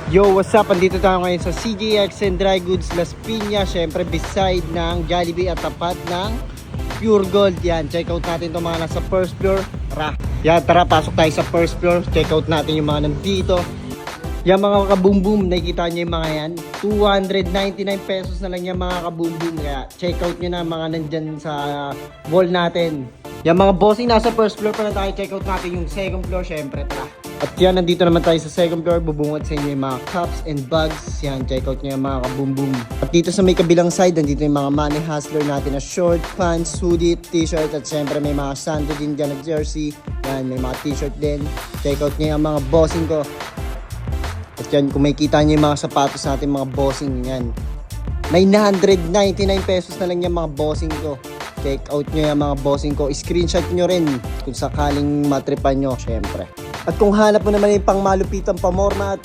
Yo, what's up? Andito tayo ngayon sa CJX and Dry Goods Las Piñas. Syempre beside ng Jollibee at tapat ng Pure Gold. Yan, check out natin itong mga nasa first floor. Yan, tara, pasok tayo sa first floor. Check out natin yung mga nandito. Yan mga kaboom-boom, nakikita nyo yung mga yan. 299 pesos na lang yung mga kaboom-boom. Kaya check out nyo na mga nandyan sa wall natin. Yan mga bossing, nasa first floor pa na tayo. Check out natin yung second floor, syempre. Tara. At yan, nandito naman tayo sa second floor. Bubungad sa inyo yung mga cups and bags. Yan, check out nyo yung mga kaboom-boom. At dito sa may kabilang side, nandito yung mga money hustler natin na short, pants, hoodie, t-shirt. At syempre may mga sando din dyan na jersey. Yan, may mga t-shirt din. Check out nyo yung mga bossing ko. At yan, kung makikita nyo yung mga sapatos natin, mga bossing, yan. 999 pesos na lang yung mga bossing ko. Check out nyo yung mga bossing ko. Screenshot nyo rin kung sakaling matripan nyo, syempre. At kung hanap mo naman yung pang malupitang pamorma at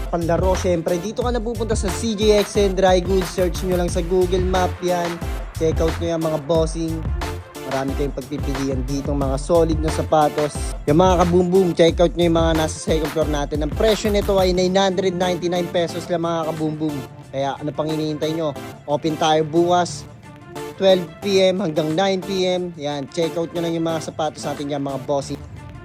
panlaro, syempre, dito ka na pupunta sa CJX and Dry Goods. Search nyo lang sa Google Map yan. Check out nyo yung mga bossing. Marami kayong pagpipilian dito, mga solid na sapatos. Yung mga kaboom-boom, check out nyo yung mga nasa second floor natin. Ang presyo nito ay 999 pesos lang mga kaboom-boom. Kaya ano pang hinihintay nyo? Open tayo bukas 12 PM hanggang 9 PM. Yan, check out nyo lang yung mga sapatos natin yan mga bossing.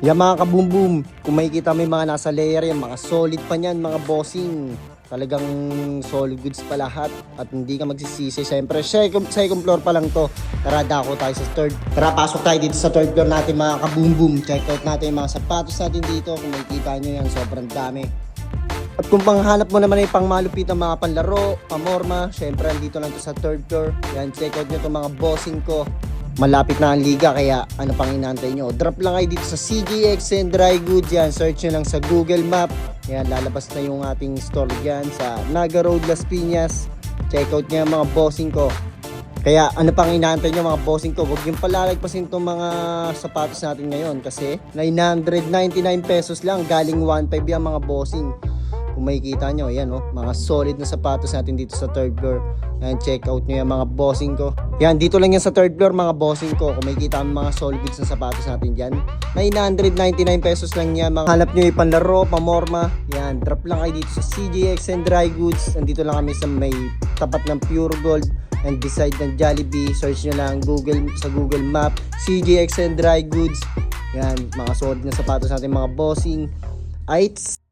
Yan mga kaboom-boom, kung makikita mo yung mga nasa layer yan, mga solid pa yan mga bossing. Talagang solid goods pa lahat at hindi ka magsisisi. Siyempre, second floor pa lang to. Tara, dako tayo sa third. Tara, pasok tayo dito sa third floor natin mga kaboom-boom. Check out natin yung mga sapatos natin dito. Kung makikita nyo yan, sobrang dami. At kung panghanap mo naman ay pang malupit ang mga panlaro, pamorma, syempre andito lang to sa third floor. Yan, check out nyo itong mga bossing ko. Malapit na ang liga, kaya ano pang inaantay nyo? Drop lang kayo dito sa CJX and Dry Goods. Yan, search nyo lang sa Google Map. Yan, lalabas na yung ating store dyan sa Naga Road, Las Piñas. Check out nyo yung mga bossing ko. Kaya ano pang inaantay nyo mga bossing ko? Huwag yung palalagpasin itong mga sapatos natin ngayon kasi 999 pesos lang, galing 1.5 yung mga bossing. Kung makikita nyo, yan mga solid na sapatos natin dito sa third floor. Yan, check out nyo yung mga bossing ko. Yan, dito lang yan sa third floor mga bossing ko. Kung makikita mo mga solid goods na sapatos natin dyan, 999 pesos lang yan. Hanap nyo yung panlaro, pamorma. Yan, drop lang kayo dito sa CJX and Dry Goods. Nandito lang kami sa may tapat ng Pure Gold and beside ng Jollibee. Search nyo lang sa Google Map, CJX and Dry Goods. Yan, mga solid na sapatos natin mga bossing. Aights!